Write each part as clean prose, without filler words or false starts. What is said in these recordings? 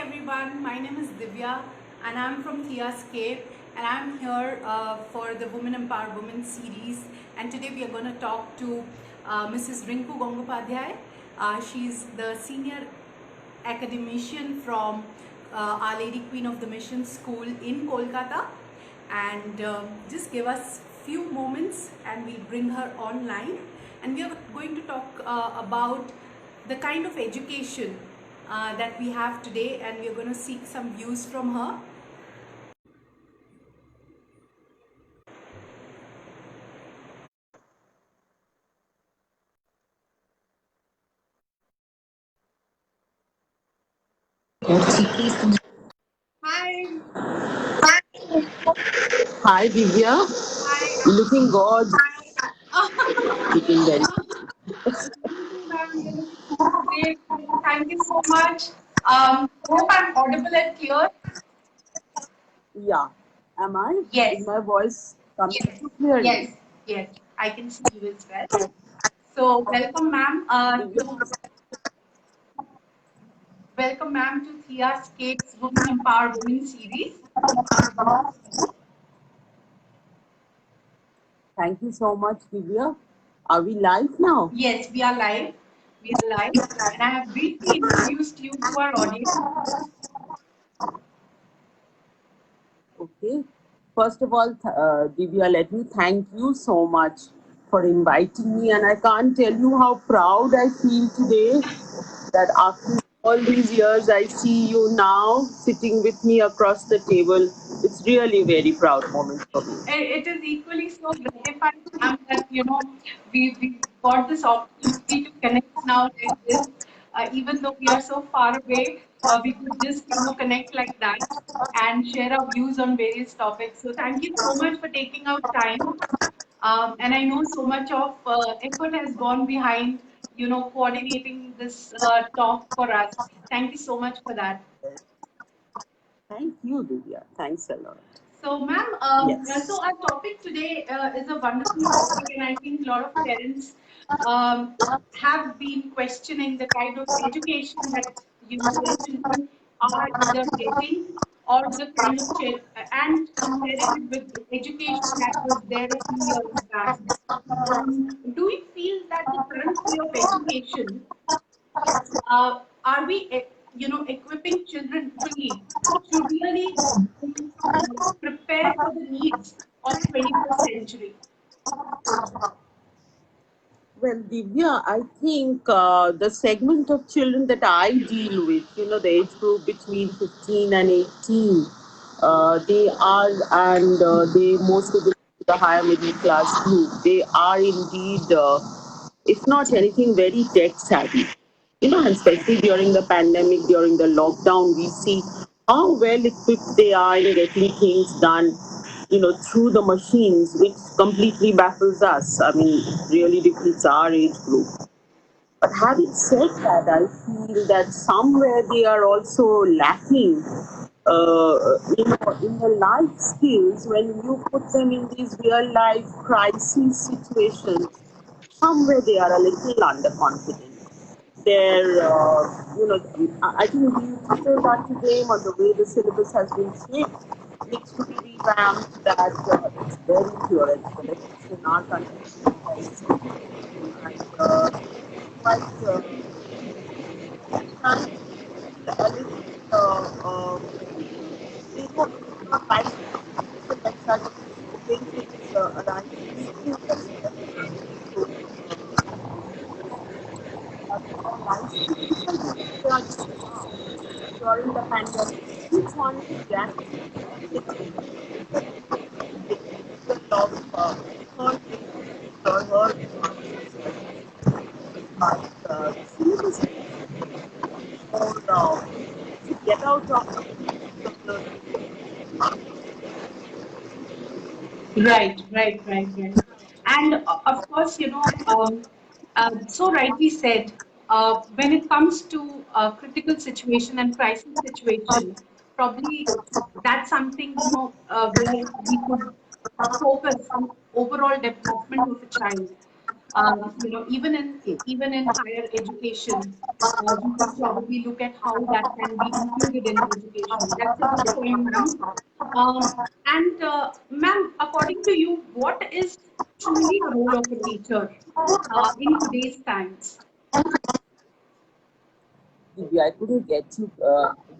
everyone, my name is Divya and I'm from Theascape and I'm here for the Women Empower Women series, and today we are going to talk to Mrs. Rinku Gangopadhyay. She's the senior academician from Our Lady Queen of the Mission School in Kolkata, and just give us few moments and we'll bring her online, and we are going to talk about the kind of education that we have today, and we are going to seek some views from her. Hi. Hi Divya, Hi. looking good. Looking very. You too, ma'am. You're looking great. Thank you so much. Hope I'm audible and clear. Yeah, am I? Is Yes. my voice coming Yes. through clearly? Yes. Yes. I can see you as well. So, Divya, welcome, ma'am, to Theascape's Women Empower Women series. thank you so much, Divya. Are we live now? Yes, we are live. We are live, and I have briefly introduced you to our audience. Okay. First of all, Divya, let me thank you so much for inviting me, and I can't tell you how proud I feel today that after all these years, I see you now sitting with me across the table. It's really a very proud moment for me. It is equally so gratifying, ma'am, that we got this opportunity to connect now like this. Even though we are so far away, we could just connect like that and share our views on various topics. So thank you so much for taking out time. And I know so much of effort has gone behind coordinating this talk for us. Thank you so much for that. Thank you, Divya. Thanks a lot. So, ma'am, Yes. so our topic today is a wonderful topic, and I think a lot of parents um, have been questioning the kind of education that their children are either getting, or the kind of and comparing it with the education that was there a few years back. Do we feel that the current way of education are we equipping children fully to really prepare for the needs of 21st century? Well, Divya, I think the segment of children that I deal with, the age group between 15 and 18, they are, and they most of the higher middle class group, they are indeed, if not anything, very tech savvy. And especially during the pandemic, during the lockdown, we see how well equipped they are in getting things done, through the machines, which completely baffles us. I mean, it really defeats our age group. But having said that, I feel that somewhere they are also lacking, in the life skills when you put them in these real life crisis situations. Somewhere they are a little underconfident. They're, I think we tackled that today on the way the syllabus has been shaped. Needs to be revamped. That it's very theoretical, at least in our country. And quite trying to feel a little, they don't not like situation like such when things arise in schools. Life situation which they are doing now during the pandemic. Each one is reacting to of her or her but the syllabus is more to get out of the Right. And of course, so rightly said, when it comes to critical situation and crisis situation, probably that's something, where we could focus on overall development of a child. Even in higher education, we can probably look at how that can be included in education. That's a good point, ma'am. And ma'am, according to you, what is truly the role of a teacher in today's times? Divya, I couldn't get you.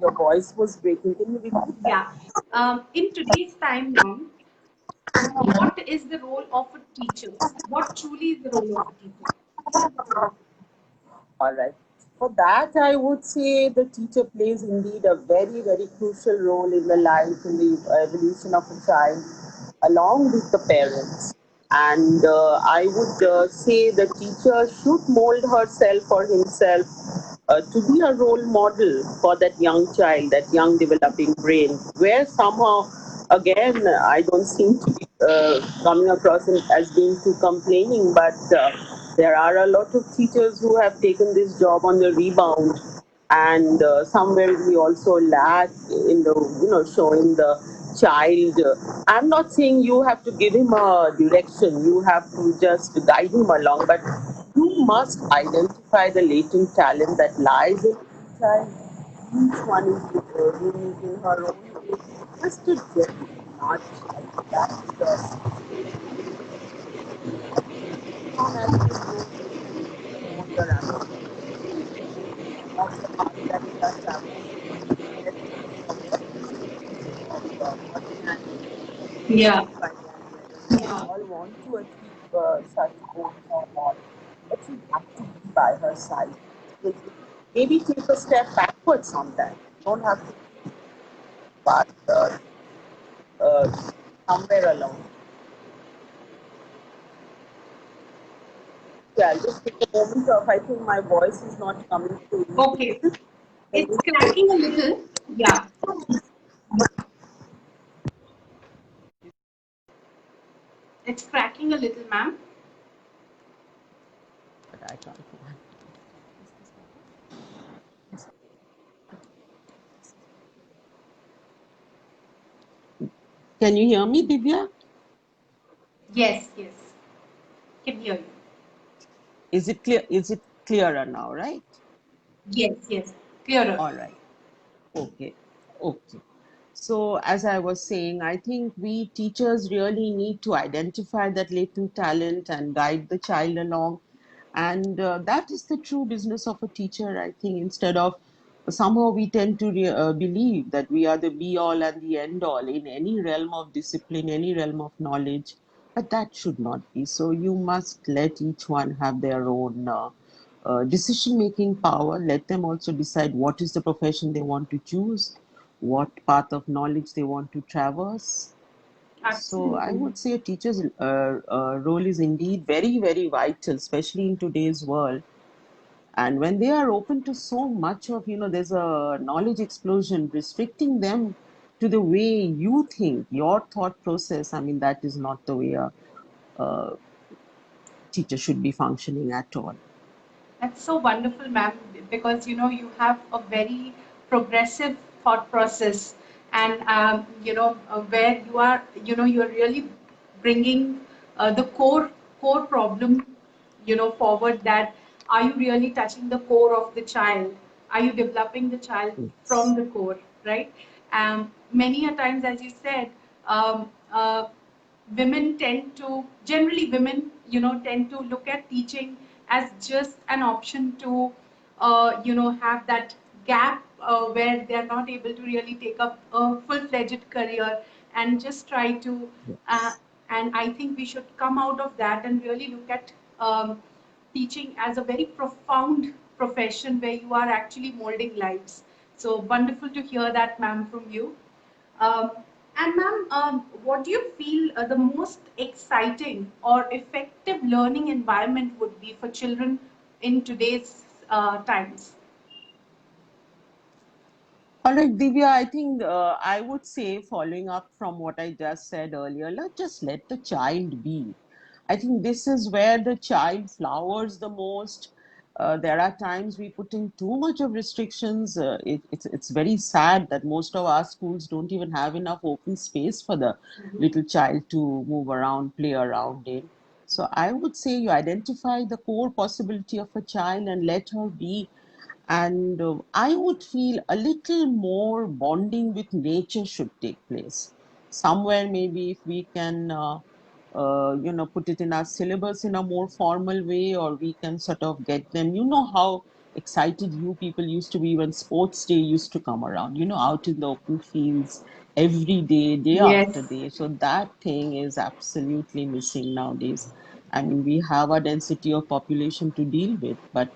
Your voice was breaking. Can you repeat that? Yeah. In today's time, ma'am, what is the role of a teacher? What truly is the role of a teacher? All right. For that, I would say the teacher plays indeed a very, very crucial role in the life, in the evolution of a child, along with the parents. And I would say the teacher should mold herself or himself to be a role model for that young child, that young developing brain, where somehow, again, I don't seem to be coming across as being too complaining, but there are a lot of teachers who have taken this job on the rebound, and somewhere we also lack in the showing the child. I'm not saying you have to give him a direction, you have to just guide him along, but you must identify the latent talent that lies in each child. Each one is unique in her own way. Just to gently nudge, I think that's on as they grow, more the ramifications of the path that they are traveling. Let them be aware of what can be Yeah. achieved by them, whether they Yeah. all want to achieve such goals or not. But you have to be by her side. Maybe take a step backwards sometimes. You don't have to, but uh, somewhere along. Yeah, I'll just take a moment of, I think my voice is not coming through Okay. immediately. Can It's you hear me? cracking a little. Yeah. It's cracking a little, ma'am. But I can't hear. Can you hear me, Divya? Yes, yes. Can hear you. Is it clear? Is it clearer now, right? Yes, yes. Clearer. All right. Okay. Okay. So, as I was saying, I think we teachers really need to identify that latent talent and guide the child along. And that is the true business of a teacher, I think. Instead of somehow we tend to believe that we are the be all and the end all in any realm of discipline, any realm of knowledge. But that should not be. So, you must let each one have their own. Decision making power. Let them also decide what is the profession they want to choose, what path of knowledge they want to traverse. So I Absolutely. would say a teacher's role is indeed very, very vital, especially in today's world. And when they are open to so much of, there's a knowledge explosion, restricting them to the way you think, your thought process. I mean, that is not the way a teacher should be functioning at all. That's so wonderful, ma'am, because you have a very progressive thought process, and where you're really bringing the core problem, forward. That are you really touching the core of the child? Are you developing the child from Yes. the core, right? Many a times, as you said, um, uh, women tend to generally women tend to look at teaching as just an option to have that gap where they are not able to really take up a full-fledged career and just try to uh, Yes. and I think we should come out of that and really look at teaching as a very profound profession where you are actually molding lives. So wonderful to hear that, ma'am, from you. um, and ma'am, what do you feel the most exciting or effective learning environment would be for children in today's times? All right, Divya, I think I would say, following up from what I just said earlier, just let the child be. I think this is where the child flowers the most. There are times we put in too much of restrictions. It's very sad that most of our schools don't even have enough open space for the little child to move around, play around in. So I would say you identify the core possibility of a child and let her be. And I would feel a little more bonding with nature should take place. Somewhere, maybe if we can, put it in our syllabus in a more formal way, or we can sort of get them. You know how excited you people used to be when sports day used to come around, out in the open fields every day, day after Yes. day. So that thing is absolutely missing nowadays. I mean, we have a density of population to deal with, but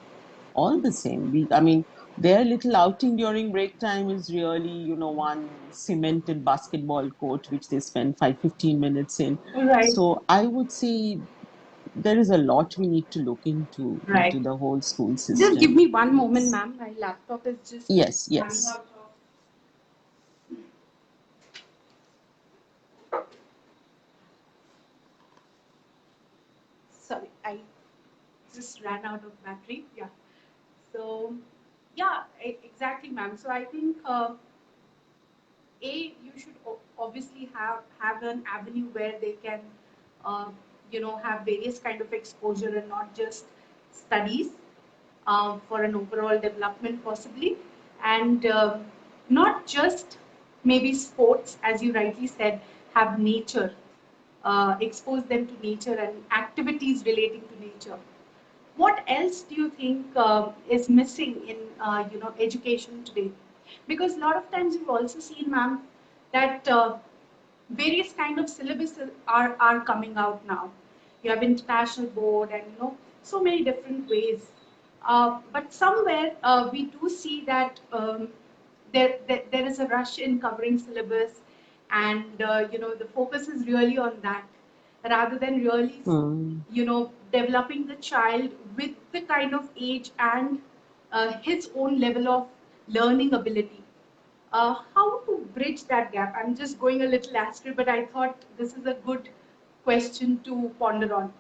all the same, I mean, their little outing during break time is really, one cemented basketball court, which they spend 5-15 minutes in. Right. So I would say there is a lot we need to look into Right. the whole school Just give system. me one moment, Yes, ma'am. My laptop is just yes, running yes. out of. Sorry, I just ran out of battery. Yeah. So, yeah, exactly, ma'am. So I think you should obviously have an avenue where they can, uh, have various kind of exposure and not just studies, for an overall development possibly, and not just maybe sports, as you rightly said, have nature, expose them to nature and activities relating to nature. What else do you think is missing in education today? Because a lot of times we've also seen, ma'am, that various kind of syllabuses are coming out now. You have international board and so many different ways. But somewhere we do see that there is a rush in covering syllabus, and the focus is really on that rather than really Hmm. developing the child with the kind of age and his own level of learning ability. How to bridge that gap? I'm just going a little astray, but I thought this is a good question to ponder on.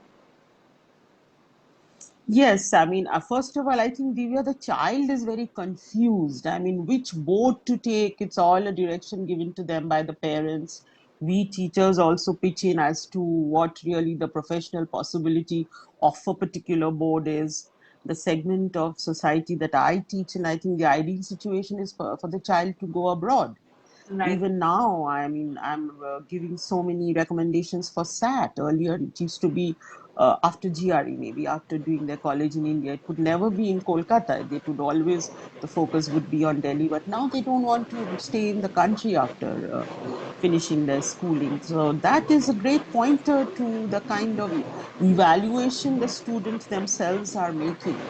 Yes, I mean, first of all, I think Divya, the child is very confused. I mean, which board to take, it's all a direction given to them by the parents. We teachers also pitch in as to what really the professional possibility of a particular board is. The segment of society that I teach, and I think the ideal situation is for the child to go abroad. Right. Even now, I mean, I'm giving so many recommendations for SAT. Earlier it used to be after GRE, maybe after doing their college in India. It would never be in Kolkata. They would always, the focus would be on Delhi, but now they don't want to stay in the country after finishing their schooling. So that is a great pointer to the kind of evaluation the students themselves are making.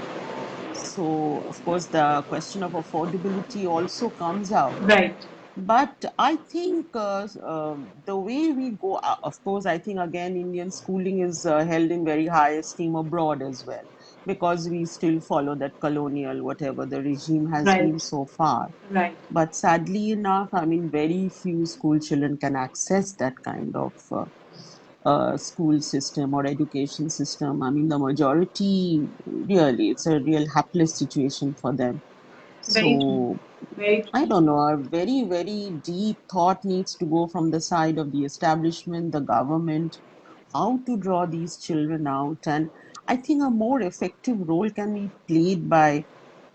So of course the question of affordability also comes out. Right. But I think the way we go, of course, I think again, Indian schooling is held in very high esteem abroad as well, because we still follow that colonial, whatever the regime has been Right. so far. Right. But sadly enough, I mean, very few school children can access that kind of school system or education system. I mean, the majority, really, it's a real hapless situation for them. Very true. So Very true. I don't know, a very, very deep thought needs to go from the side of the establishment, the government, how to draw these children out. And I think a more effective role can be played by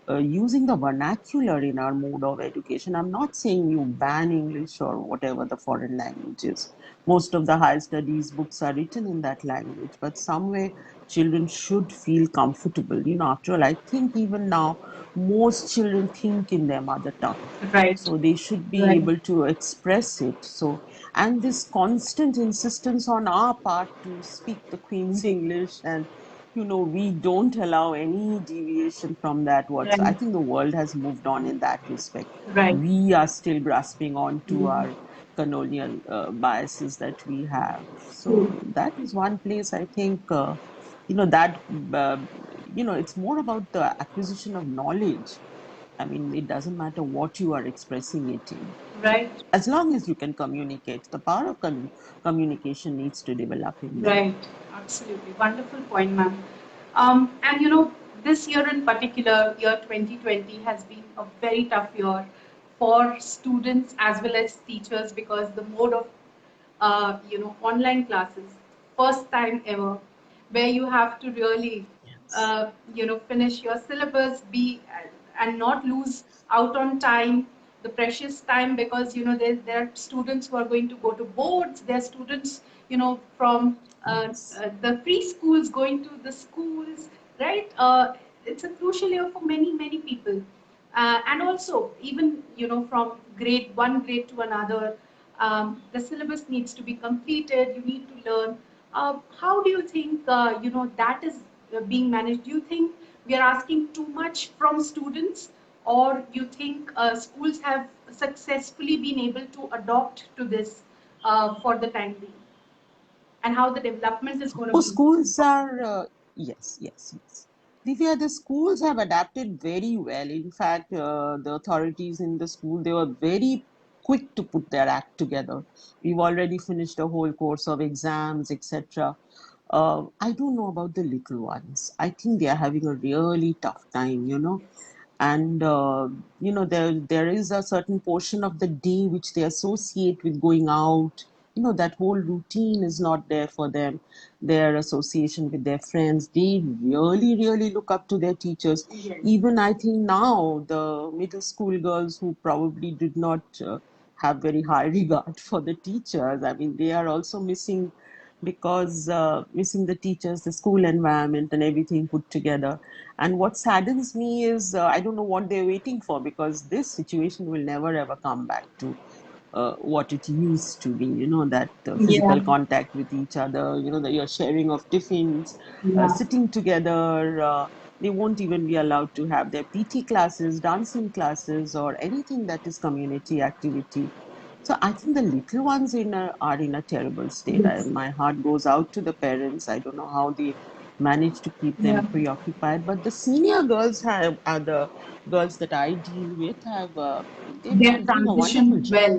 using the vernacular in our mode of education. I'm not saying you ban English or whatever the foreign language is. Most of the higher studies books are written in that language, but some way children should feel comfortable. After all, I think even now most children think in their mother tongue. Right. So they should be Right. able to express it. So, and this constant insistence on our part to speak the Queen's English, and we don't allow any deviation from that whatsoever. I Right. think the world has moved on in that respect. Right. We are still grasping on to Mhm. our colonial biases that we have. True. So that is one place I think, that, uh, it's more about the acquisition of knowledge. I mean, it doesn't matter what you are expressing it in. Right. As long as you can communicate, the power of communication needs to develop in them. Right, absolutely. Wonderful point, ma'am. And this year in particular, year 2020, has been a very tough year for students as well as teachers, because the mode of online classes, first time ever. where you have to really, Yes. finish your syllabus, be and not lose out on time, the precious time, because there are students who are going to go to boards. There are students, from Yes. the preschools going to the schools, right? It's a crucial year for many many people, and also even from grade one grade to another, the syllabus needs to be completed. You need to learn. How do you think that is being managed? Do you think we are asking too much from students, or you think schools have successfully been able to adopt to this for the time being, and how the development is going to Oh, be? schools are, yes, yes, yes. Divya, the schools have adapted very well. In fact, the authorities in the school, they were very quick to put their act together. We've already finished a whole course of exams, etc. I don't know about the little ones. I think they are having a really tough time, and there is a certain portion of the day which they associate with going out. That whole routine is not there for them. Their association with their friends, they really really look up to their teachers. Yes. Even I think now the middle school girls who probably did not have very high regard for the teachers, I mean, they are also missing, because missing the teachers, the school environment, and everything put together. And what saddens me is, I don't know what they're waiting for, because this situation will never ever come back to what it used to be. That Yeah, physical contact with each other, the your sharing of tiffins, yeah, sitting together. They won't even be allowed to have their PT classes, dancing classes, or anything that is community activity. So I think the little ones are in a terrible state. yes, My heart goes out to the parents. I don't know how they manage to keep yeah. them preoccupied. But the senior girls are the girls that I deal with have they're They've doing a wonderful transitioned job. well.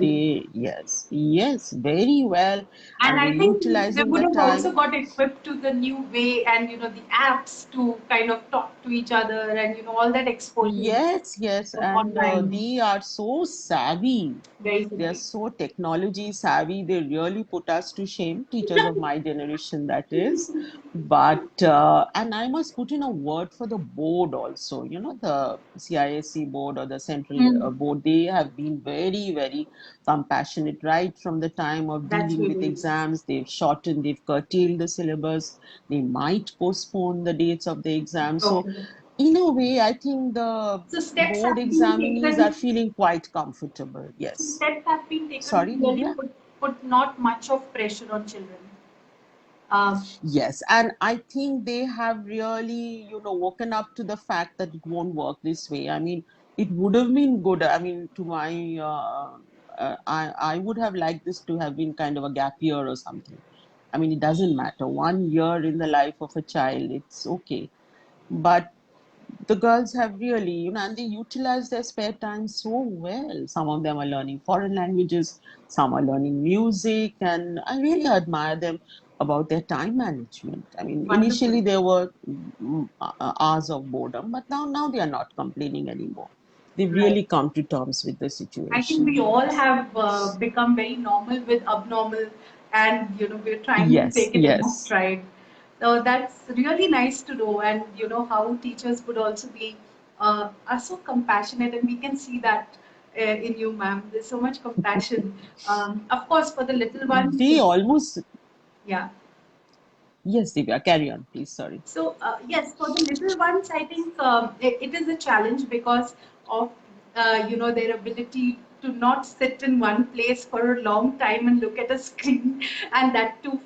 Yes, very well, And and they're I think they utilizing would the have also time. got equipped to the new way, and the apps to kind of talk to each other, and all that exposure Yes, yes, of and online. they are so savvy. Very They are savvy. so technology savvy. They really put us to shame, teachers of my generation, that is. But, and I must put in a word for the board also. The CISC board or the central Hmm. board, they have been very, very compassionate right from the time of That's dealing with really nice. exams. They've shortened, they've curtailed the syllabus. They might postpone the dates of the exam. So, Okay. in a way, I think the So steps board have been examinees are taken. feeling quite comfortable. So Yes. steps have been taken to Sorry, really Divya? put not much of pressure on children. Uh, Yes. And I think they have really, woken up to the fact that it won't work this way. I mean, it would have been good. I mean, to my, I would have liked this to have been kind of a gap year or something. I mean, it doesn't matter. 1 year in the life of a child, it's okay. But the girls have really, and they utilize their spare time so well. Some of them are learning foreign languages, some are learning music, and I really admire them about their time management. I mean, Wonderful. initially there were hours of boredom, but now they are not complaining anymore. They've Right. really come to terms with the I think situation. we all Yes. have become very normal with abnormal, and we're trying to Yes, take it in our yes. stride. So that's really nice to know, and how teachers would also be are so compassionate, and we can see that in you, ma'am. There's so much compassion. Of course, for the little ones, They almost, yeah. yes, Divya, carry on, please. Sorry. So yes, for the little ones, I think it is a challenge because of their ability to not sit in one place for a long time and look at a screen, and that too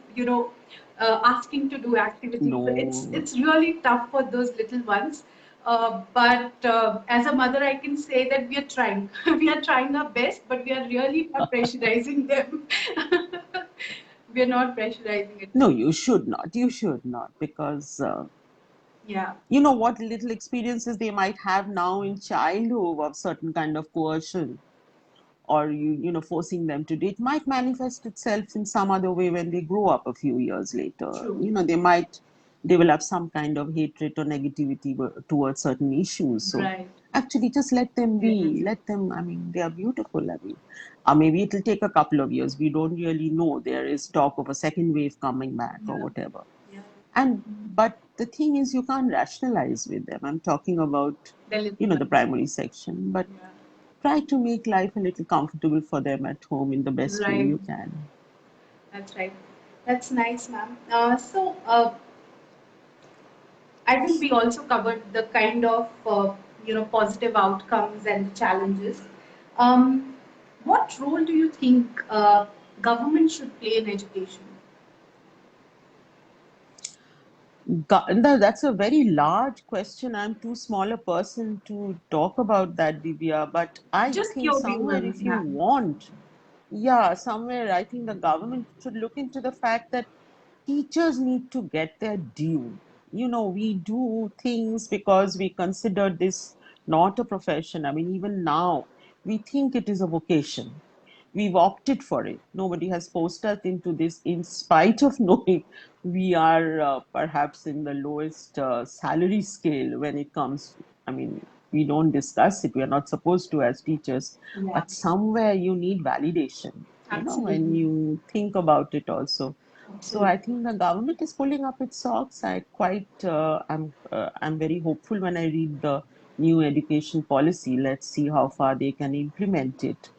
asking to do activities. So No. it's really tough for those little ones. But as a mother, I can say that we are trying. We are trying our best, but we are really not pressurizing them. We are not pressurizing at No, all. you should not. You should not, because Yeah. what little experiences they might have now in childhood of certain kind of coercion, or forcing them to do it, might manifest itself in some other way when they grow up a few years later. True. They might develop some kind of hatred or negativity towards certain issues. So Right. actually, just let them Yeah. be. Let them. I mean, they are beautiful. I mean, maybe it'll take a couple of years. We don't really know. There is talk of a second wave coming back or Yeah. whatever. Yeah. And but the thing is, you can't rationalize with them. I'm talking about, The little the ones. primary section, but Yeah. try to make life a little comfortable for them at home in the best way Right. you can. That's right. That's nice, ma'am. I think we also covered the kind of positive outcomes and challenges. Um, what role do you think government should play in education? No, that's a very large question. I'm too small a person to talk about that, Divya. But I Just think your view, somewhere, if you ma'am. want, yeah, somewhere I think the government should look into the fact that teachers need to get their due. We do things because we consider this not a profession. I mean, even now, we think it is a vocation. We've opted for it. Nobody has forced us into this, in spite of knowing we are perhaps in the lowest salary scale when it comes. I mean, we don't discuss it. We are not supposed to as teachers, Yeah, but somewhere you need validation. When absolutely. you think about it also. So I Absolutely. think the government is pulling up its socks. I'm very hopeful when I read the new education policy. Let's see how far they can implement it,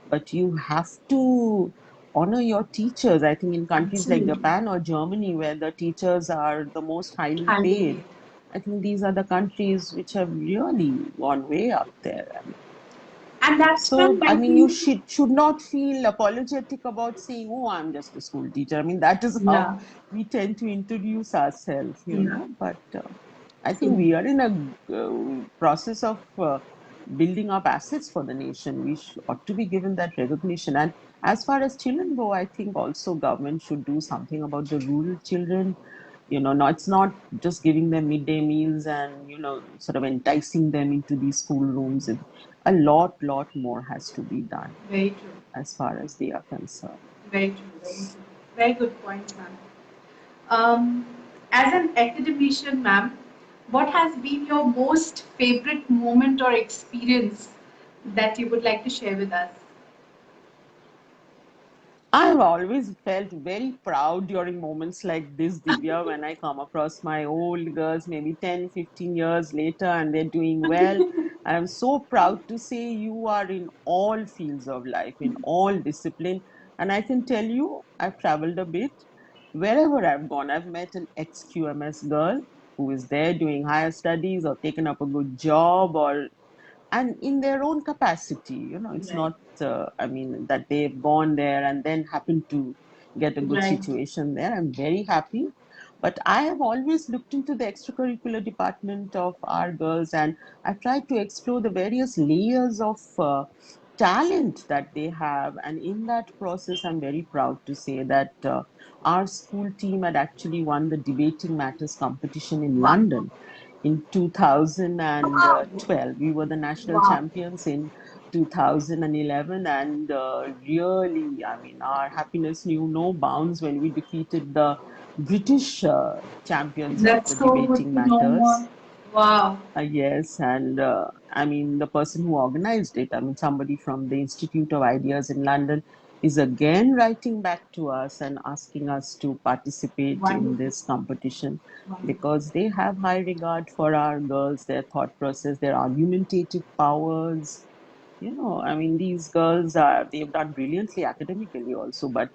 but you have to honor your teachers. I think in countries like Absolutely. Japan or Germany, where the teachers are the most highly Highly paid. paid, I think these are the countries which have really gone way up there. And that's So, when I I mean, you think, should not feel apologetic about saying, "Oh, I'm just a school teacher." I mean, that is how yeah, we tend to introduce ourselves, yeah, But I think true. we are in a process of building up assets for the nation. We ought to be given that recognition. And as far as children go, I think also government should do something about the rural children. No, it's not just giving them midday meals and sort of enticing them into these schoolrooms. A lot more has to be done Very true. as far as they are concerned. Very true. Very true. Very good points, ma'am. Um, as an academician, ma'am, what has been your most favorite moment or experience that you would like to share with us? I've always felt very proud during moments like this, Divya, when I come across my old girls, maybe 10, 15 years later, and they're doing well. I'm so proud to say you are in all fields of life, in all discipline. And I can tell you, I've traveled a bit. Wherever I've gone, I've met an ex-QMS girl who is there doing higher studies or taken up a good job, or and in their own capacity. It's Right. not I mean that they've gone there and then happened to get a good Right. situation there. I'm very happy, but I have always looked into the extracurricular department of our girls, and I've tried to explore the various layers of talent that they have. And in that process, I'm very proud to say that our school team had actually won the debating matters competition in Wow. London in Wow. 2012. We were the national Wow. champions in 2011, and really, I mean, our happiness knew no bounds when we defeated the British champions of That's the so good debating to know matters. more. Wow. Yes, and I mean, the person who organized it, I mean, somebody from the Institute of Ideas in London, is again writing back to us and asking us to participate in Wonderful. this competition Wonderful. because they have high regard for our girls, their thought process, their argumentative powers. I mean, these girls they've done brilliantly academically also, but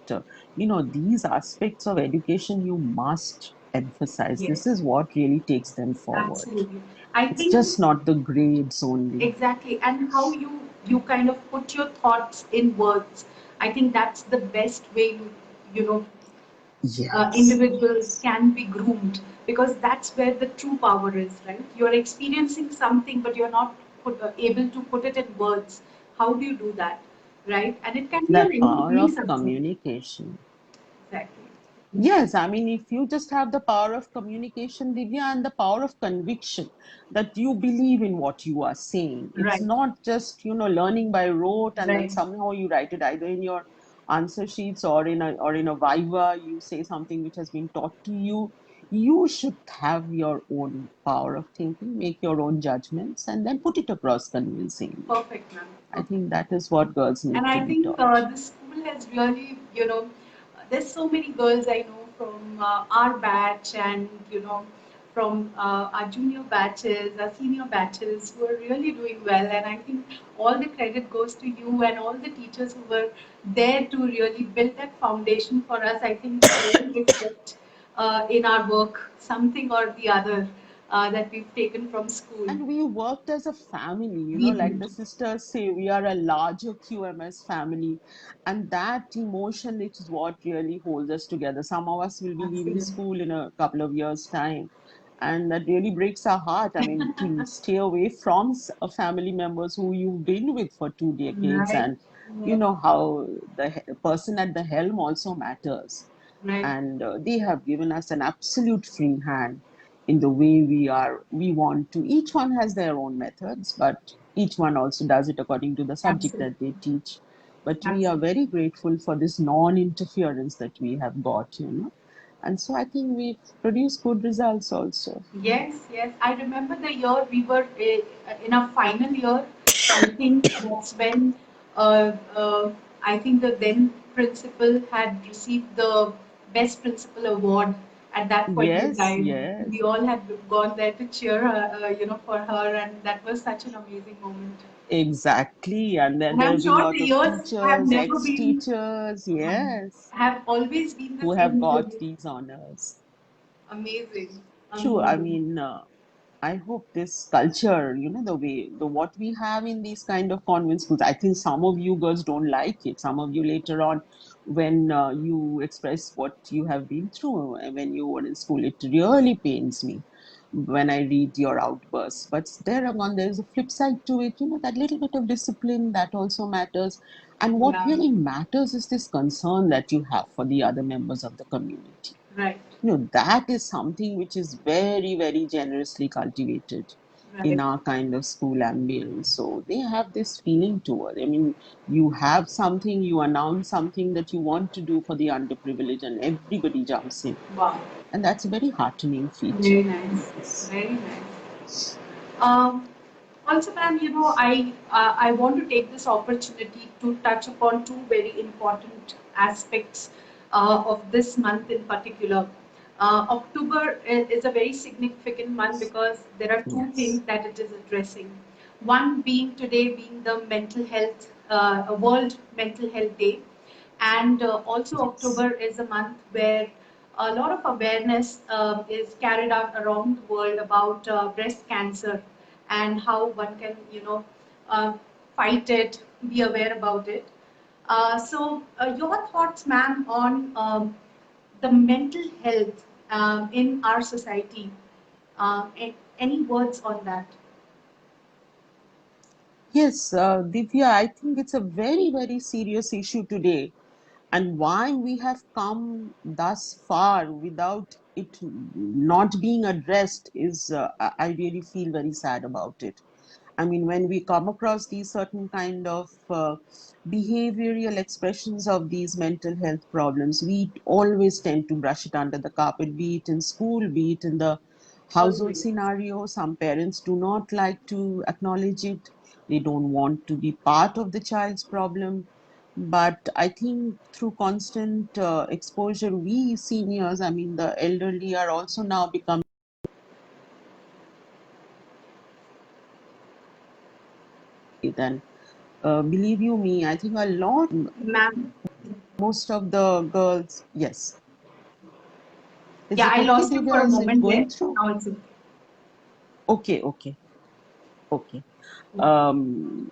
these aspects of education you must emphasize. Yes. This is what really takes them forward. Absolutely. I It's think just not the grades only. exactly, and how you kind of put your thoughts in words. I think that's the best way you know Yes, individuals yes. can be groomed, because that's where the true power is, right? You're experiencing something, but you're not able to put it in words. How do you do that, right? And it can be on That power any of subject. communication. Exactly. Yes, I mean, if you just have the power of communication, Divya, and the power of conviction that you believe in what you are saying, it's Right. not just, learning by rote and then Right. somehow you write it either in your answer sheets or in a viva, you say something which has been taught to you. You should have your own power of thinking, make your own judgments, and then put it across convincingly. Perfect, ma'am. I Perfect. think that is what girls And need to I be think taught. the school has really, there's so many girls I know from our batch, and from our junior batches, our senior batches, who are really doing well. And I think all the credit goes to you and all the teachers who were there to really build that foundation for us. I think we all reflect in our work something or the other that we've taken from school. And we worked as a family, We like did. the sisters say, we are a larger QMS family. And that emotion is what really holds us together. Some of us will be leaving Absolutely. school in a couple of years' time. And that really breaks our heart. I mean, to stay away from family members who you've been with for 2 decades, Right. and Yeah. how the person at the helm also matters. Right. And they have given us an absolute free hand in the way we want to. Each one has their own methods, but each one also does it according to the subject that they Absolutely. teach. But we are Absolutely. very grateful for this non-interference that we have got, and so I think we've produced good results also. Yes, yes. I remember the year we were in our final year. I think that's when I think the then principal had received the best principal award at that point in Yes, time. yes. We all had gone there to cheer her, for her, and that was such an amazing moment. Exactly. And then And there I'm have been a sure lot the of years have teachers, never been, ex-teachers, yes, have always been the who have same got good. these honors. Amazing, True. I amazing. mean, I hope this culture, the what we have in these kind of convent schools. I think some of you girls don't like it. Some of you later on, when you express what you have been through when you were in school, it really pains me when I read your outbursts. But there's a flip side to it. That little bit of discipline that also matters. And what Yeah, really matters is this concern that you have for the other members of the community. right, That is something which is very, very generously cultivated in right. our kind of school ambience. So they have this feeling toward. I mean, you have something, you announce something that you want to do for the underprivileged, and everybody jumps in. Wow. And that's a very heartening feature. Very nice. Yes. Very nice. Um, Also, ma'am, I want to take this opportunity to touch upon two very important aspects of this month in particular. October is a very significant month because there are two Yes. things that it is addressing. One being today being the mental health, World Mental Health Day, and also Yes. October is a month where a lot of awareness is carried out around the world about breast cancer and how one can, uh, fight it, be aware about it. Your thoughts, ma'am, on the mental health in our society. Any words on that? Yes, Divya, I think it's a very, very serious issue today. And why we have come thus far without it not being addressed is, I really feel very sad about it. I mean, when we come across these certain kind of behavioral expressions of these mental health problems, we always tend to brush it under the carpet, be it in school, be it in the household Always. scenario. Some parents do not like to acknowledge it. They don't want to be part of the child's problem. But I think through constant exposure, we seniors, I mean, the elderly are also now becoming, and believe you me, I think a lot, Ma'am, most of the girls, yes. Is yeah, it I okay, lost you for Divya? a Is it moment there. going through? Now it's okay. Okay, okay, okay. um,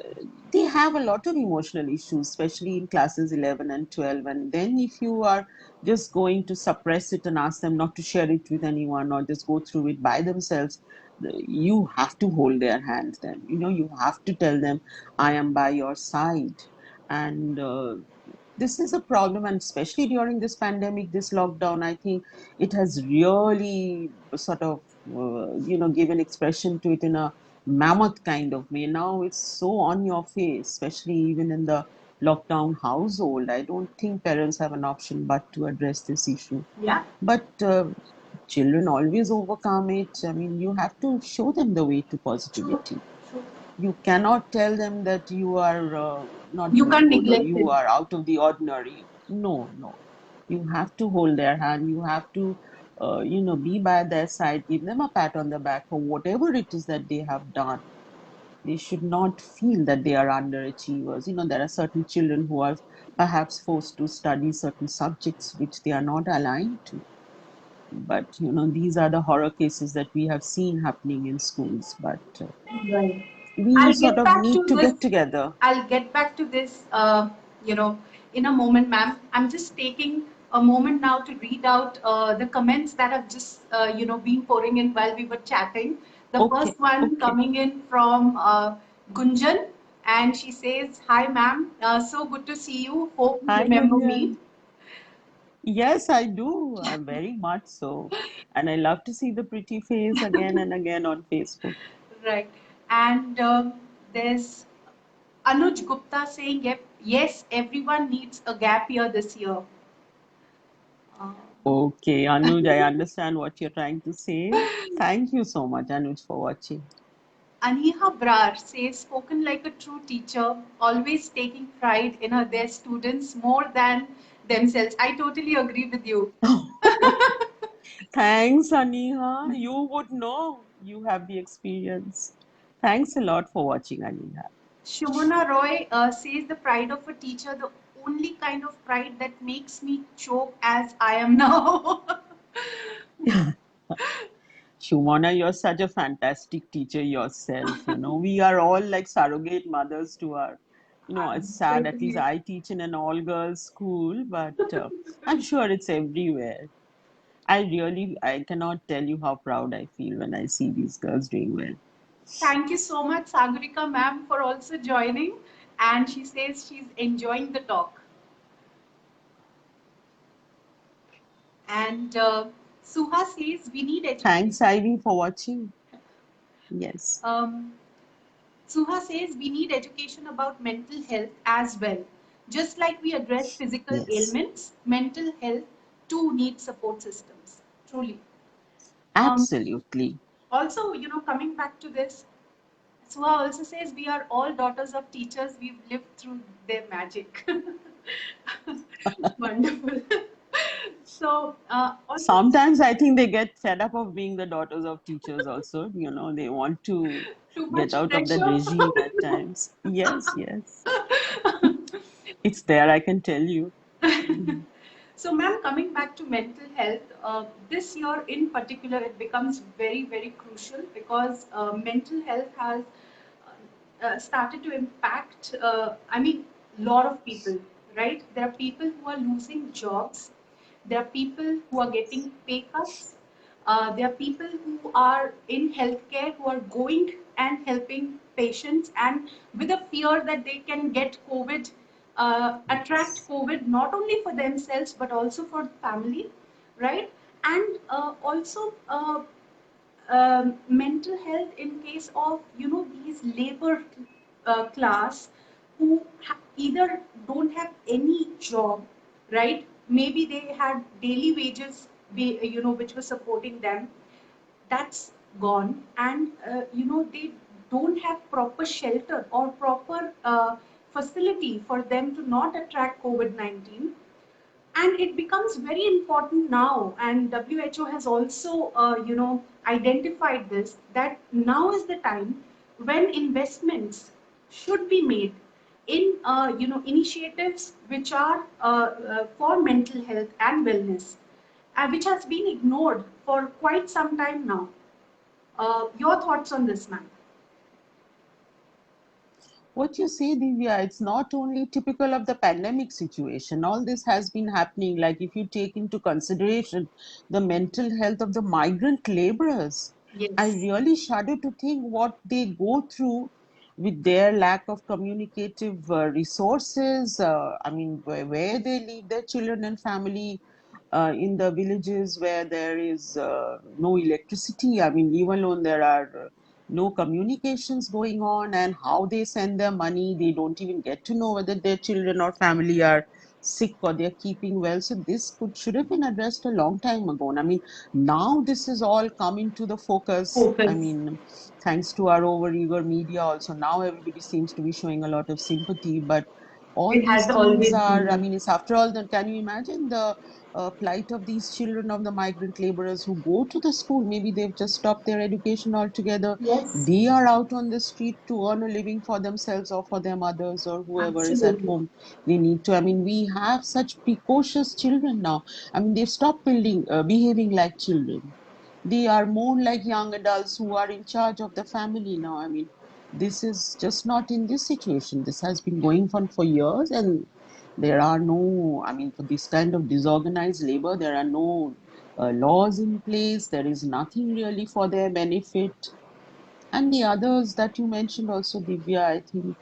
they have a lot of emotional issues, especially in classes 11 and 12. And then, if you are just going to suppress it and ask them not to share it with anyone or just go through it by themselves, you have to hold their hands then. You have to tell them, I am by your side. And this is a problem, and especially during this pandemic, this lockdown, I think it has really sort of, given expression to it in a mammoth kind of way. Now it's so on your face, especially even in the lockdown household. I don't think parents have an option but to address this issue. Yeah, But children always overcome it. I mean, you have to show them the way to true, positivity. true. You cannot tell them that you are not You can't good or neglect you it. are out of the ordinary. No, no. You have to hold their hand. You have to, be by their side, give them a pat on the back for whatever it is that they have done. They should not feel that they are underachievers. There are certain children who are perhaps forced to study certain subjects which they are not aligned to. But, these are the horror cases that we have seen happening in schools. But Right. we I'll sort get of back need to to this. get together. I'll get back to this, you know, in a moment, ma'am. I'm just taking a moment now to read out the comments that have just, been pouring in while we were chatting. The Okay, first one okay. coming in from Gunjan, and she says, "Hi, ma'am. So good to see you. Hope you Hi, remember me." Gunjan. Yes, I do. I'm very much so. And I love to see the pretty face again and again on Facebook. Right. And there's Anuj Gupta saying, yep, yes, everyone needs a gap year this year. Uh, Okay, Anuj, I understand what you're trying to say. Thank you so much, Anuj, for watching. Aniha Brar says, spoken like a true teacher, always taking pride in their students more than themselves. I totally agree with you. Thanks, Aniha. You would know. You have the experience. Thanks a lot for watching, Aniha. Shumona Roy says, the pride of a teacher, the only kind of pride that makes me choke as I am now. Shumana, you're such a fantastic teacher yourself. We are all like surrogate mothers to our, it's sad. At least Certainly. I teach in an all girls school, but I'm sure it's everywhere. I cannot tell you how proud I feel when I see these girls doing well. Thank you so much, Sagarika ma'am, for also joining. And she says she's enjoying the talk. And Suha says we need education. Thanks, Ivy, for watching. Yes, Um, Suha says we need education about mental health as well. Just like we address physical yes, ailments, mental health too needs support systems. Truly. Um, absolutely. Also, coming back to this, Suha also says we are all daughters of teachers. We've lived through their magic. Wonderful. So, also Sometimes I think they get fed up of being the daughters of teachers also. They want to too get much out of that pressure. regime at times. Yes, yes. It's there, I can tell you. Mhm. So, ma'am, coming back to mental health, this year in particular, it becomes very, very crucial because mental health has started to impact, lot of people, right? There are people who are losing jobs. There are people who are getting pay cuts. There are people who are in healthcare who are going and helping patients and with a fear that they can get COVID, attract Yes. COVID not only for themselves but also for family, right? And also mental health in case of these labor class who either don't have any job, right? Maybe they had daily wages, which was supporting them. That's gone, and they don't have proper shelter or proper facility for them to not attract COVID-19. And it becomes very important now, and WHO has also identified this, that now is the time when investments should be made in initiatives which are for mental health and wellness, which has been ignored for quite some time now. Your thoughts on this, ma'am? What you say, Divya, it's not only typical of the pandemic situation. All this has been happening. Like, if you take into consideration the mental health of the migrant laborers, I Yes. really shudder to think what they go through with their lack of communicative resources. Where they leave their children and family in the villages where there is no electricity. I mean, even alone there are no communications going on, and how they send their money, they don't even get to know whether their children or family are sick or they're keeping well. So this should have been addressed a long time ago. And I mean, now this is all coming to the focus. I Focus. mean, thanks to our overeager media also, now everybody seems to be showing a lot of sympathy. But All It these has things always are, I been. mean, it's after all, can you imagine the plight of these children of the migrant laborers who go to the school? Maybe they've just stopped their education altogether. Yes, They are out on the street to earn a living for themselves or for their mothers or whoever is at absolutely. home. They need to, I mean, we have such precocious children now. I mean, they've stopped behaving like children. They are more like young adults who are in charge of the family now. I mean, this is just not in this situation. This has been going on for years, and there are no, I mean, for this kind of disorganized labor, there are no laws in place. There is nothing really for their benefit. And the others that you mentioned also, Divya, I think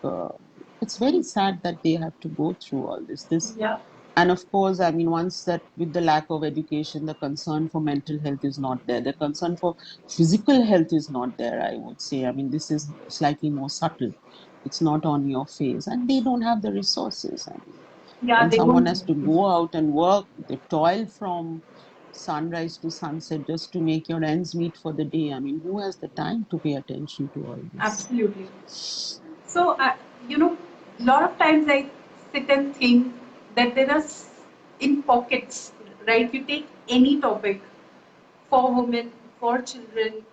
it's very sad that they have to go through all this. Yeah. And of course, I mean, once that with the lack of education, the concern for mental health is not there. The concern for physical health is not there, I would say. I mean, this is slightly more subtle. It's not on your face. And they don't have the resources. I mean, Yeah, when they someone don't. has to go out and work, they toil from sunrise to sunset just to make your ends meet for the day. I mean, who has the time to pay attention to all this? Absolutely. So, you know, a lot of times I sit and think that there are in pockets, right? You take any topic for women, for children,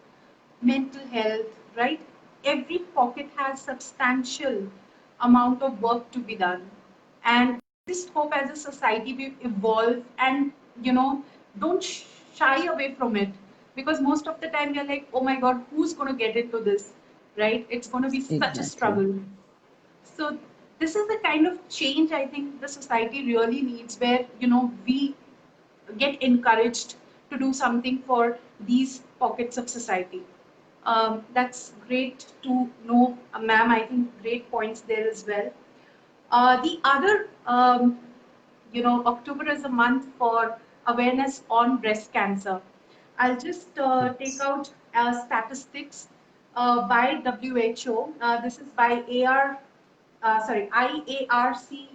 mental health, right? Every pocket has substantial amount of work to be done. And just hope as a society we evolve and, you know, don't shy away from it. Because most of the time we are like, oh my God, who's going to get into this, right? It's going to be such a Exactly. struggle. So this is the kind of change I think the society really needs, where we get encouraged to do something for these pockets of society. That's great to know, ma'am. I think great points there as well. The other, October is a month for awareness on breast cancer. I'll just take Yes. out statistics by WHO. This is by IARC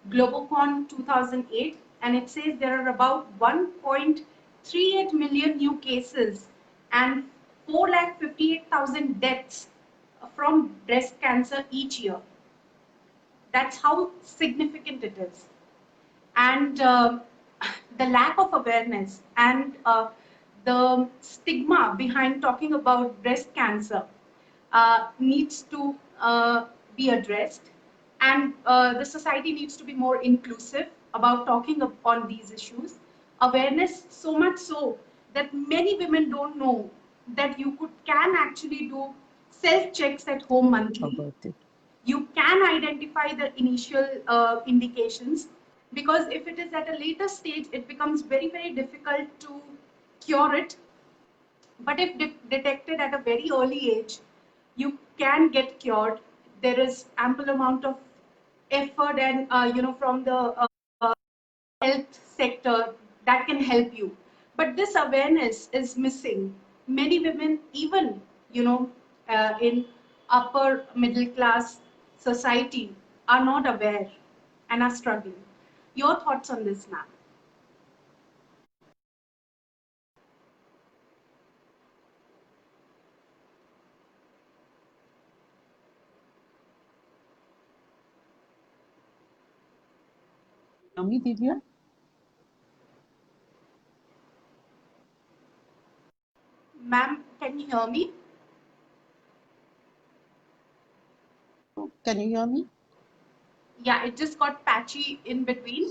Globocon 2008, and it says there are about 1.38 million new cases and 4,58,000 deaths from breast cancer each year. That's how significant it is. And the lack of awareness and the stigma behind talking about breast cancer needs to be addressed, and the society needs to be more inclusive about talking on these issues. Awareness so much so that many women don't know that you can actually do self checks at home monthly. About it. You can identify the initial indications, because if it is at a later stage it becomes very very difficult to cure it. But if detected at a very early age, you can get cured. There is ample amount of effort and from the health sector that can help you. But this awareness is missing. Many women, even in upper middle class society, are not aware and are struggling. Your thoughts on this, ma'am? Yummy, Divya? Ma'am, can you hear me? Can you hear me? Yeah, it just got patchy in between.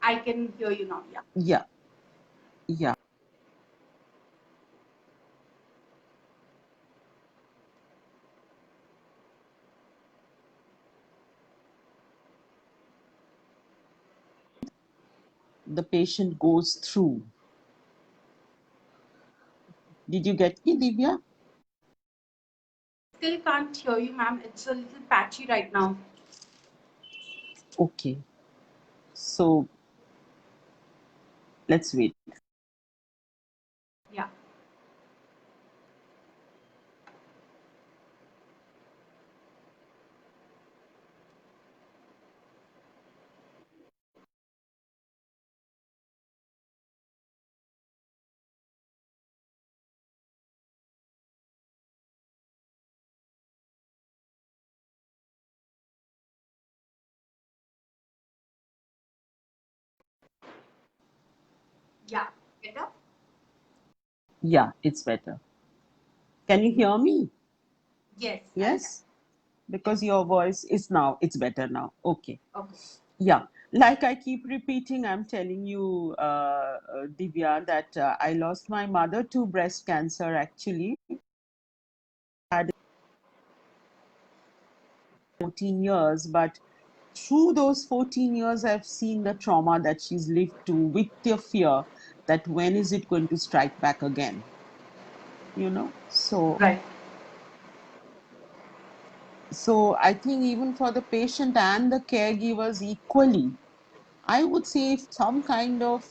I can hear you now. Yeah. Yeah, yeah. The patient goes through. Did you get me, Divya? Still can't hear you, ma'am. It's a little patchy right now. Okay. So let's wait. Yeah. Yeah, better? Yeah, it's better. Can you hear me? Yes, I can. Yes? Yes. Because your voice is now, it's better now. Okay. Okay. Yeah. Like I keep repeating, I'm telling you, Divya, that I lost my mother to breast cancer actually. Had 14 years, but through those 14 years, I've seen the trauma that she's lived to with the fear that when is it going to strike back again, you know? Right. So I think even for the patient and the caregivers equally, I would say if some kind of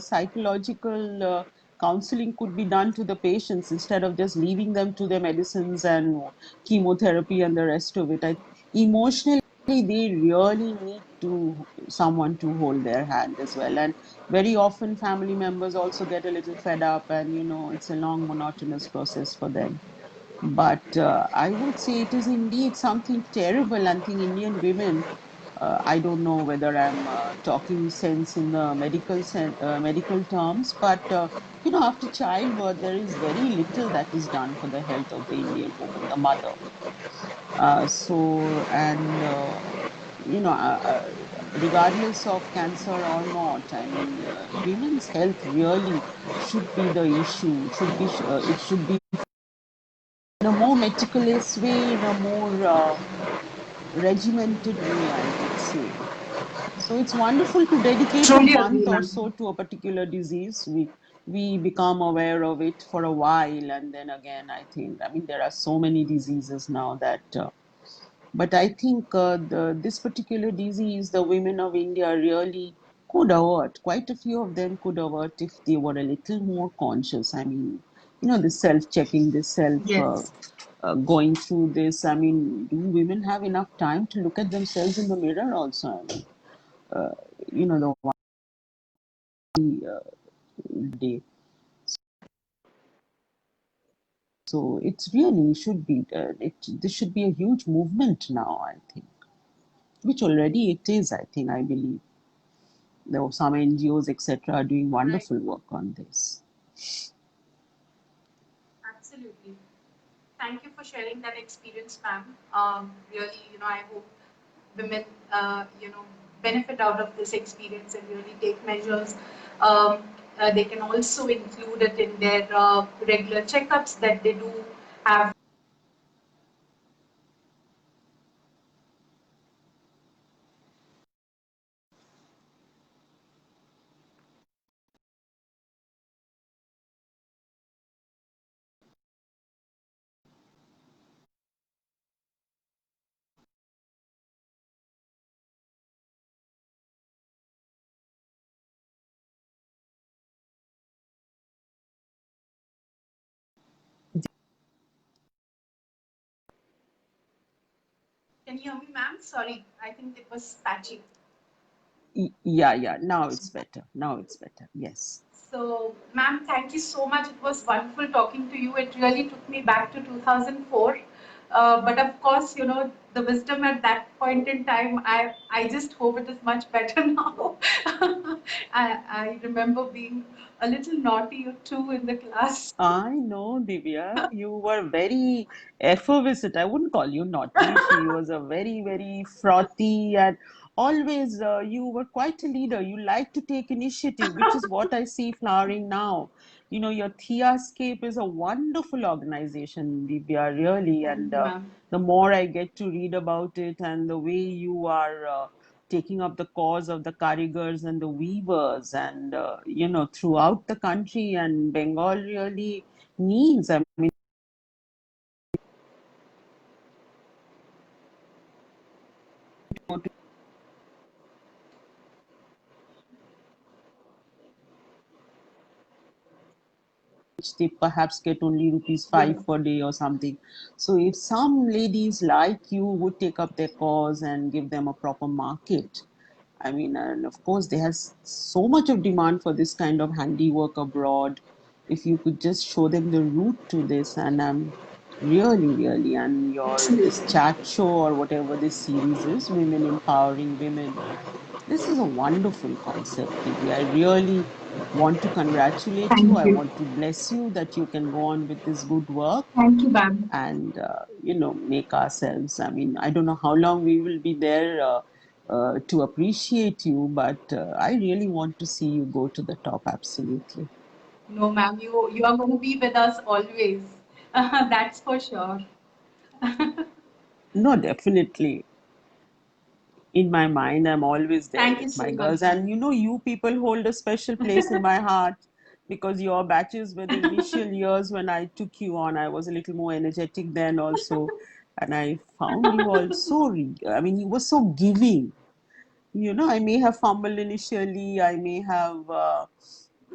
psychological counseling could be done to the patients instead of just leaving them to their medicines and chemotherapy and the rest of it. Emotionally, they really need to someone to hold their hand as well. And very often, family members also get a little fed up, and it's a long, monotonous process for them. But I would say it is indeed something terrible. I think Indian women, I don't know whether I'm talking sense in the medical terms, but after childbirth, there is very little that is done for the health of the Indian woman, the mother. Regardless of cancer or not, I mean, women's health really should be the issue. It should be in a more meticulous way, in a more regimented way, I would say. So it's wonderful to dedicate a Truly agree, month or ma'am. so to a particular disease. We become aware of it for a while, and then again, I mean, there are so many diseases now that. But I think this particular disease, the women of India really could avert. Quite a few of them could avert if they were a little more conscious. I mean, the self-checking, the self Yes. going through this. I mean, do women have enough time to look at themselves in the mirror also? I mean, uh, the one day. So it's really should be this should be a huge movement now, I think, which already it is. I think I believe there were some NGOs etc. are doing Right. wonderful work on this. Absolutely. Thank you for sharing that experience, ma'am. Really, I hope women, benefit out of this experience and really take measures. They can also include it in their regular checkups that they do have. Can you hear me, ma'am? Sorry, I think it was patchy. Yeah, yeah. Now it's better. Now it's better. Yes. So, ma'am, thank you so much. It was wonderful talking to you. It really took me back to 2004. But of course, the wisdom at that point in time, I just hope it is much better now. I remember being a little naughty or two in the class. I know, Divya, you were very effervescent. I wouldn't call you naughty. She was a very, very frothy and always you were quite a leader. You like to take initiative, which is what I see flowering now. Your Theascape is a wonderful organization, Divya, really. Thank And you, ma'am. the more I get to read about it and the way you are taking up the cause of the karigars and the weavers and throughout the country, and Bengal really needs, I mean, which they perhaps get only rupees Yeah. 5 per day or something. So if some ladies like you would take up their cause and give them a proper market, I mean, and of course, there has so much of demand for this kind of handiwork abroad. If you could just show them the route to this, and really, really, and your this Absolutely. chat show or whatever this series is, women empowering women, This is a wonderful concept, Divya. I really want to congratulate you. Thank I you. want to bless you that you can go on with this good work Thank you, ma'am. and make ourselves. I mean, I don't know how long we will be there to appreciate you, but I really want to see you go to the top. Absolutely. No, ma'am, you are going to be with us always. That's for sure. No, definitely. In my mind, I'm always there Thank you with so my much, girls. ma'am. And you people hold a special place in my heart because your batches were the initial years when I took you on. I was a little more energetic then also. And I found you all so, I mean, you were so giving. I may have fumbled initially. I may have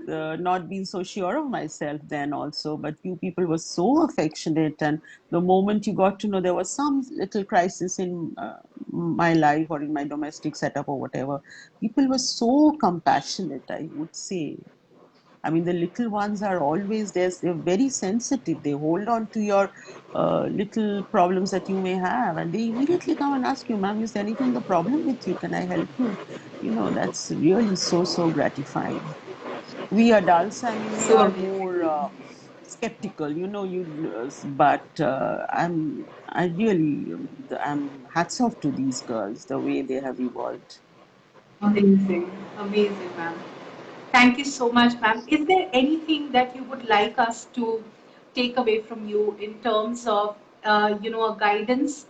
not been so sure of myself then also, but you people were so affectionate. And the moment you got to know there was some little crisis in my life or in my domestic setup or whatever, people were so compassionate, I would say. I mean, the little ones are always there. They're very sensitive. They hold on to your little problems that you may have, and they immediately come and ask you, "Ma'am, is there anything the problem with you? Can I help you?" That's really so gratifying. We adults, I mean, we So are amazing, more ma'am. skeptical, but I'm hats off to these girls, the way they have evolved. Amazing, amazing, ma'am. Thank you so much, ma'am. Is there anything that you would like us to take away from you in terms of, a guidance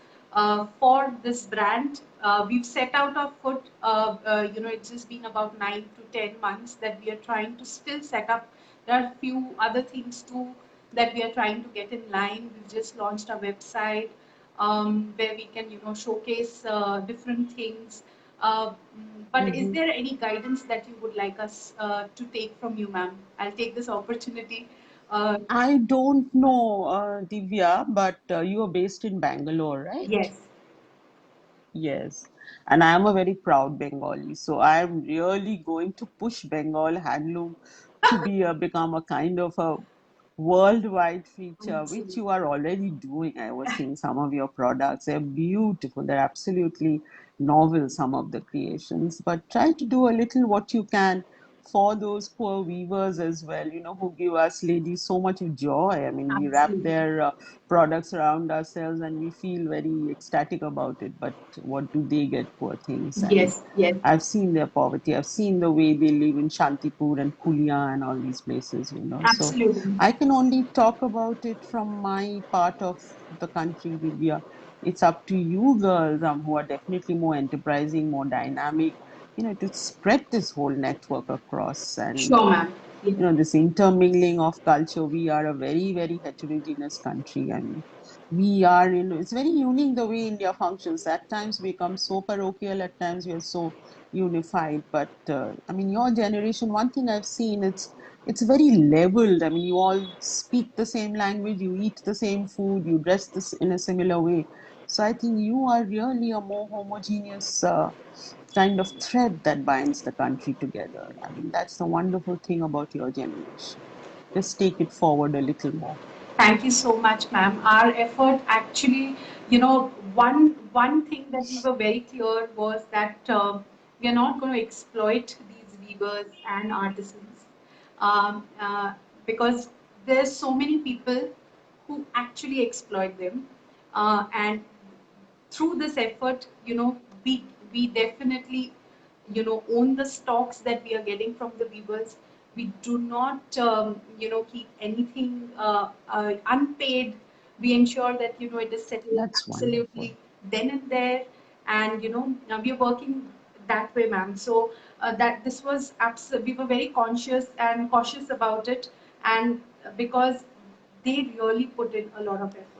for this brand? We've set out our foot. It's just been about 9 to 10 months that we are trying to still set up. There are a few other things too that we are trying to get in line. We've just launched our website where we can, showcase different things. But is Mhm. there any guidance that you would like us to take from you, ma'am? I'll take this opportunity. Uh, I don't know, Divya, but you are based in Bangalore, right? yes, Yes, and I am a very proud Bengali, so I am really going to push Bengal handloom to become a kind of a worldwide feature, which absolutely. you are already doing. I was seeing some of your products; they're beautiful. They're absolutely novel. Some of the creations, but try to do a little what you can for those poor weavers as well. Who give us ladies so much joy. I mean, we wrap Absolutely. their products around ourselves and we feel very ecstatic about it, but what do they get, poor things? And Yes, yes, I've seen their poverty. I've seen the way they live in Shantipur and Kulia and all these places, so absolutely. I can only talk about it from my part of the country, Divya. It's up to you girls, who are definitely more enterprising, more dynamic, to spread this whole network across. And Sure, ma'am. Yes, this intermingling of culture. We are a very heterogeneous country. I mean, we are, it's very unique the way India functions. At times we become so parochial, at times we are so unified. But I mean, your generation, one thing I've seen, it's very leveled. I mean, you all speak the same language, you eat the same food, you dress this in a similar way. So I think you are really a more homogeneous kind of thread that binds the country together. I mean, that's the wonderful thing about your generation. Just take it forward a little more. thank you so much, ma'am. Our effort actually, one thing that we were very clear was that we are not going to exploit these weavers and artisans because there's so many people who actually exploit them, and through this effort, we definitely, own the stocks that we are getting from the weavers. We do not, keep anything unpaid. We ensure that it is settled That's wonderful. absolutely then and there, and now we are working that way, ma'am. So that this was we were very conscious and cautious about it, and because they really put in a lot of effort.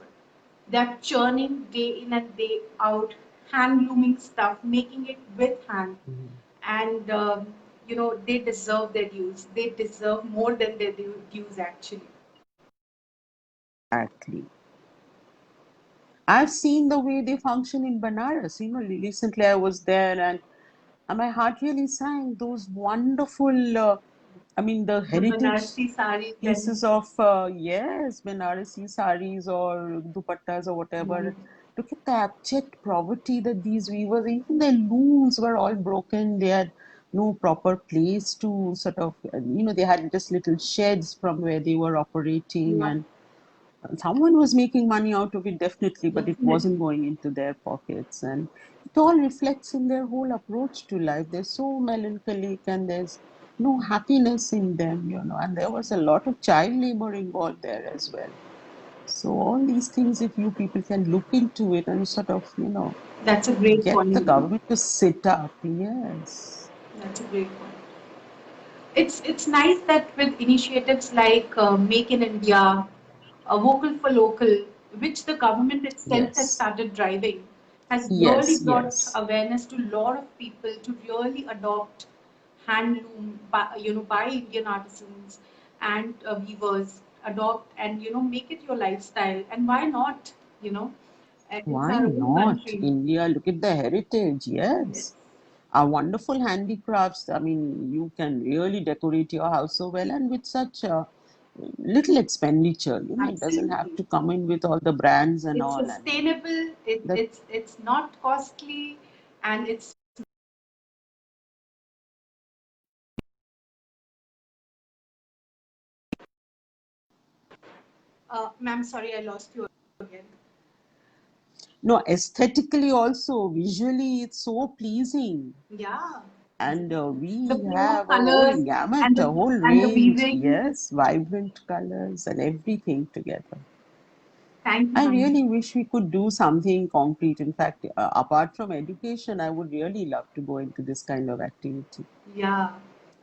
They're churning day in and day out, hand looming stuff, making it with hand. Mhm. And, they deserve their dues. They deserve more than their dues, actually. Exactly. I've seen the way they function in Banaras. Recently I was there, and my heart really sang those wonderful, I mean, the The heritage Banarsi saris and pieces of, yes, Banarasi saris or dupattas or whatever. look at the abject poverty that these weavers, even their looms were all broken. They had no proper place to sort of, they had just little sheds from where they were operating, Yeah, and someone was making money out of it, definitely, but it definitely. wasn't going into their pockets. And it all reflects in their whole approach to life. They're so melancholic and there's no happiness in them, and there was a lot of child labor involved there as well. So all these things, if you people can look into it and sort of, That's a great get the point. government to sit up, yes. That's a great point. It's nice that with initiatives like Make in India, Vocal for Local, which the government itself has Yes, started driving, has really yes, brought yes. awareness to a lot of people to really adopt handloom, by Indian artisans and weavers, adopt and make it your lifestyle. And why not? You know, it's Why our own not? country. India, look at the heritage, Yes, yes. Our wonderful handicrafts. I mean, you can really decorate your house so well and with such little expenditure. It doesn't have absolutely. to come in with all the brands and It's all. And sustainable. that, It's not costly, and it's. Ma'am, sorry, I lost you again. no, aesthetically also, visually, it's so pleasing. Yeah, And the we play of have a whole colors gamut, a whole and the range, weaving. yes, vibrant colors and everything together. Thank you, I ma'am. really wish we could do something concrete. In fact, apart from education, I would really love to go into this kind of activity. Yeah,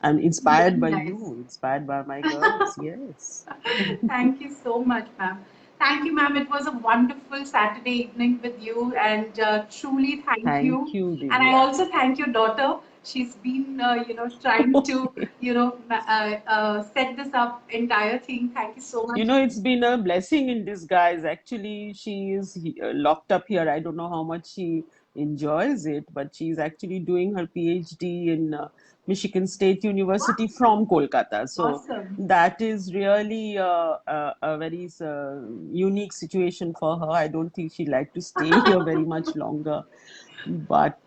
I'm it's inspired very by nice. you, inspired by my girls. Yes. Thank you so much, ma'am. Thank you, ma'am. It was a wonderful Saturday evening with you, and truly thank Thank you. you, And I Divya. also thank your daughter. She's been, trying to, set this up entire thing. Thank you so much. It's been a blessing in disguise. Actually, she is locked up here. I don't know how much she enjoys it, but she's actually doing her PhD in Michigan State University Wow, from Kolkata. So awesome. that is really a very unique situation for her. I don't think she'd like to stay here very much longer. But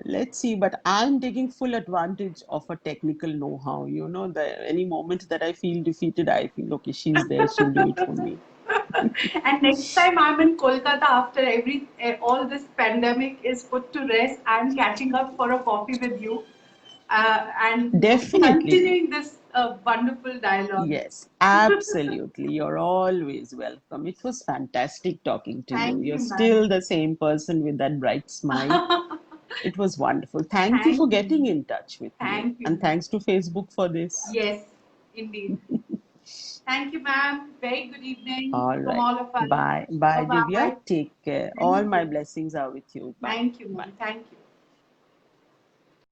let's see. But I'm taking full advantage of her technical know-how. Any moment that I feel defeated, I feel, okay, she's there, she'll do it for me. And next time I'm in Kolkata after all this pandemic is put to rest, I'm catching up for a coffee with you, and Definitely. continuing this wonderful dialogue. Yes, absolutely. You're always welcome. It was fantastic talking to you. Thank You're you, ma'am. still the same person with that bright smile. It was wonderful. Thank you Thank for you, getting ma'am. in touch with me. Thank you, And ma'am. thanks to Facebook for this. Yes, indeed. Thank you, ma'am. Very good evening All from right. all of us. Bye. Bye Bye, Divya. bye. Take care. All Thank my you. blessings are with you. Bye. Thank you, Bye. ma'am. Thank you.